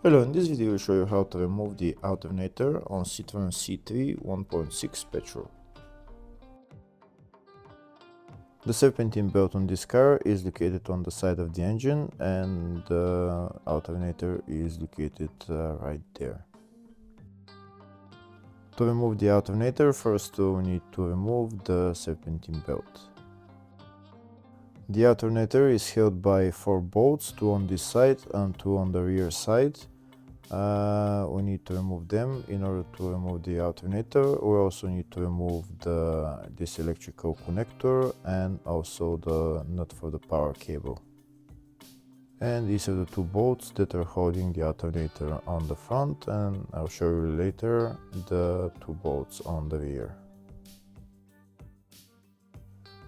Hello, in this video I will show you how to remove the alternator on Citroen C3 1.6 petrol. The serpentine belt on this car is located on the side of the engine and the alternator is located right there. To remove the alternator, first we need to remove the serpentine belt. The alternator is held by 4 bolts, 2 on this side and 2 on the rear side. We need to remove them. In order to remove the alternator, we also need to remove this electrical connector and also the nut for the power cable. And these are the 2 bolts that are holding the alternator on the front, and I'll show you later the 2 bolts on the rear.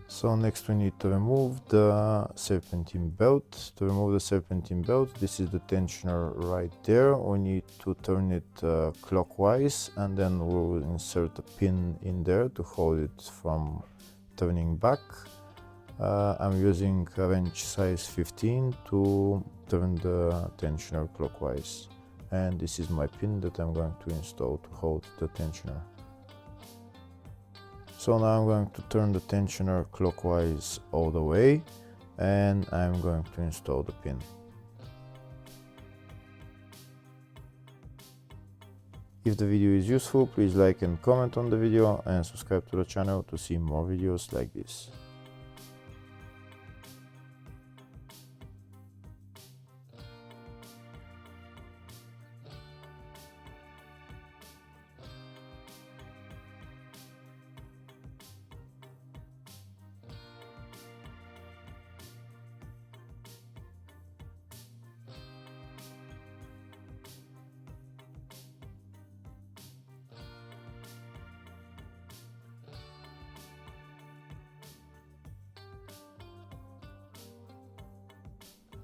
So next we need to remove the serpentine belt. To remove the serpentine belt, this is the tensioner right there. We need to turn it clockwise and then we'll insert a pin in there to hold it from turning back. I'm using a wrench size 15 to turn the tensioner clockwise. And this is my pin that I'm going to install to hold the tensioner. So now I'm going to turn the tensioner clockwise all the way and I'm going to install the pin. If the video is useful, please like and comment on the video and subscribe to the channel to see more videos like this.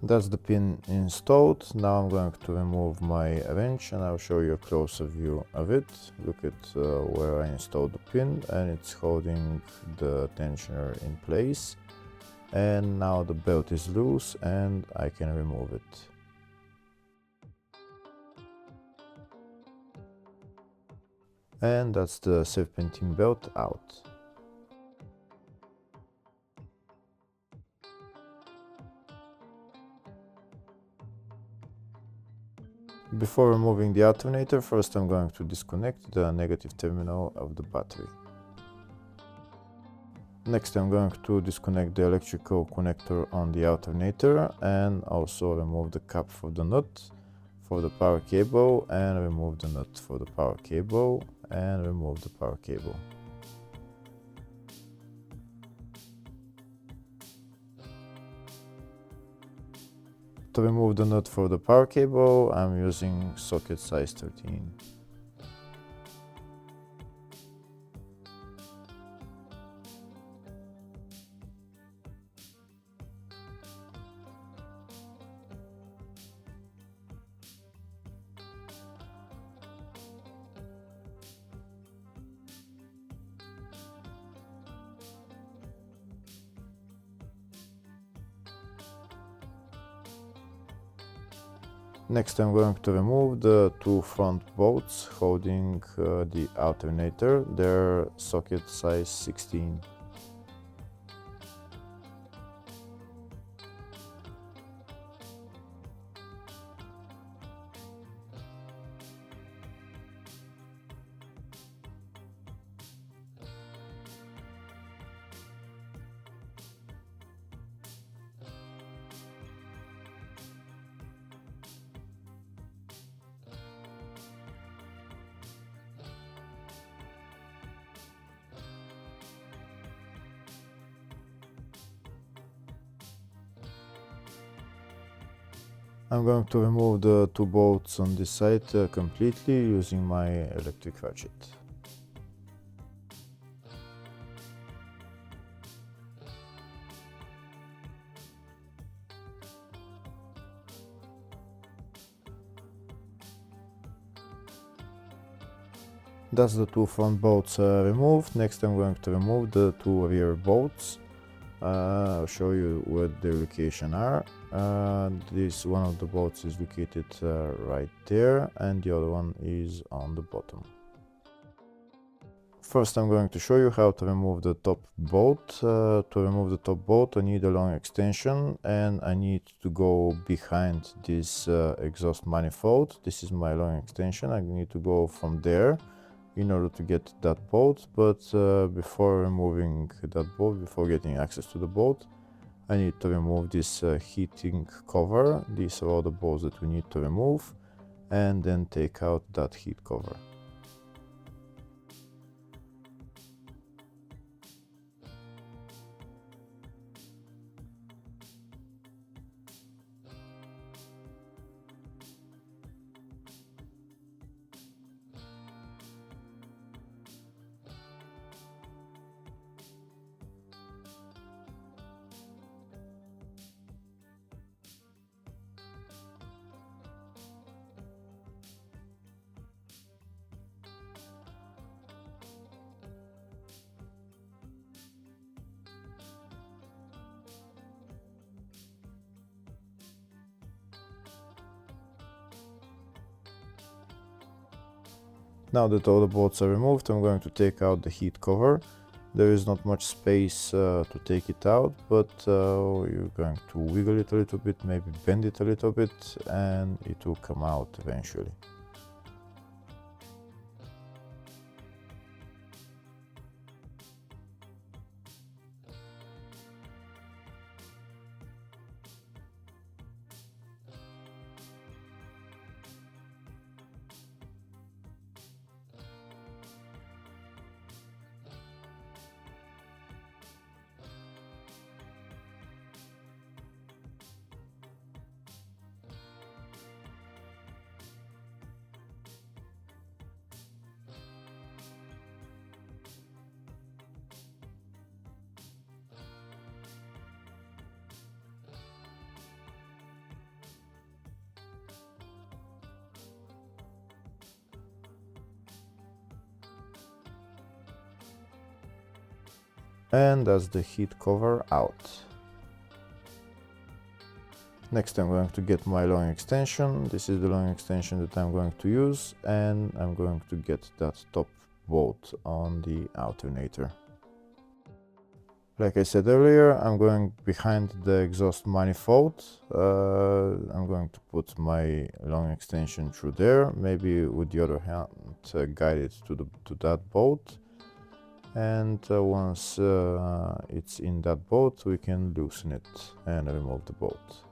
That's the pin installed. Now I'm going to remove my wrench and I'll show you a closer view of it. Look at where I installed the pin and it's holding the tensioner in place. And now the belt is loose and I can remove it. And that's the serpentine belt out. Before removing the alternator, first I'm going to disconnect the negative terminal of the battery. Next I'm going to disconnect the electrical connector on the alternator and also remove the cap for the nut for the power cable and remove the nut for the power cable and remove the power cable. To remove the nut for the power cable, I'm using socket size 13. Next I'm going to remove the 2 front bolts holding the alternator. They're socket size 16. I'm going to remove the 2 bolts on this side completely using my electric ratchet. That's the 2 front bolts removed. Next I'm going to remove the 2 rear bolts. I'll show you where their location are. This one of the bolts is located right there, and the other one is on the bottom. First, I'm going to show you how to remove the top bolt. To remove the top bolt, I need a long extension, and I need to go behind this exhaust manifold. This is my long extension. I need to go from there in order to get that bolt, but before removing that bolt, before getting access to the bolt, I need to remove this heating cover. These are all the bolts that we need to remove, and then take out that heat cover. Now that all the bolts are removed, I'm going to take out the heat cover. There is not much space to take it out, but you're going to wiggle it a little bit, maybe bend it a little bit, and it will come out eventually. And that's the heat cover out. Next, I'm going to get my long extension. This is the long extension that I'm going to use, and I'm going to get that top bolt on the alternator. Like I said earlier, I'm going behind the exhaust manifold. I'm going to put my long extension through there, maybe with the other hand guide it to that bolt. And once it's in that bolt, we can loosen it and remove the bolt.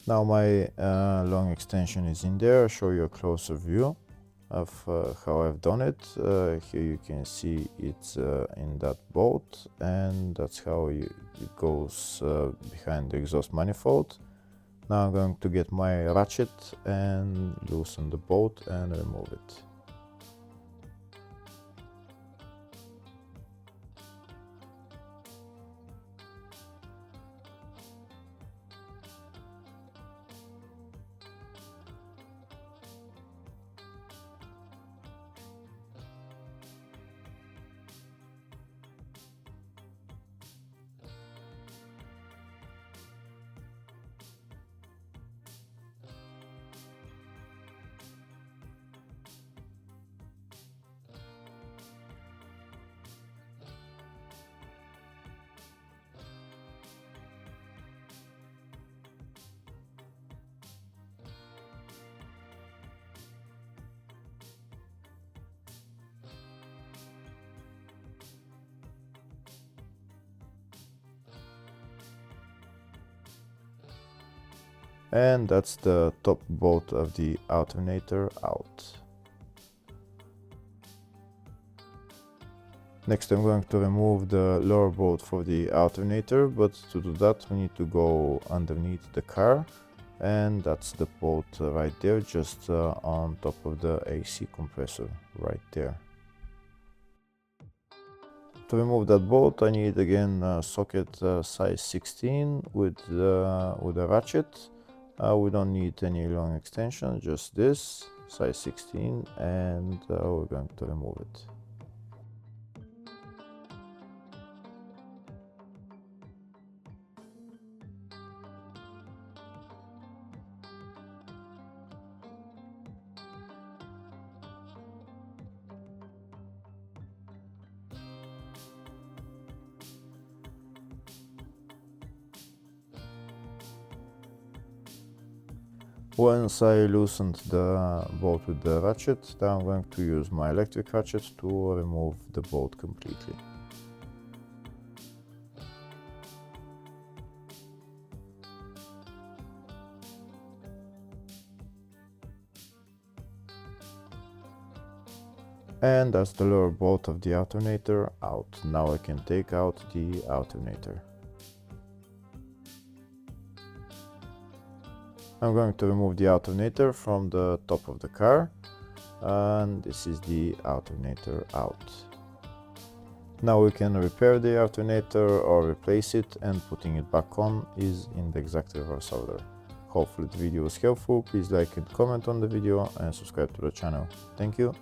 Now my long extension is in there. I'll show you a closer view of how I've done it. Here you can see it's in that bolt, and that's how it goes behind the exhaust manifold. Now I'm going to get my ratchet and loosen the bolt and remove it. And that's the top bolt of the alternator out. Next I'm going to remove the lower bolt for the alternator, but to do that we need to go underneath the car, and that's the bolt right there, just on top of the AC compressor right there. To remove that bolt I need again a socket size 16 with a ratchet. We don't need any long extension, just this size 16, and we're going to remove it. Once I loosened the bolt with the ratchet, then I'm going to use my electric ratchet to remove the bolt completely. And that's the lower bolt of the alternator out. Now I can take out the alternator. I'm going to remove the alternator from the top of the car, and this is the alternator out. Now we can repair the alternator or replace it, and putting it back on is in the exact reverse order. Hopefully the video was helpful. Please like and comment on the video and subscribe to the channel. Thank you.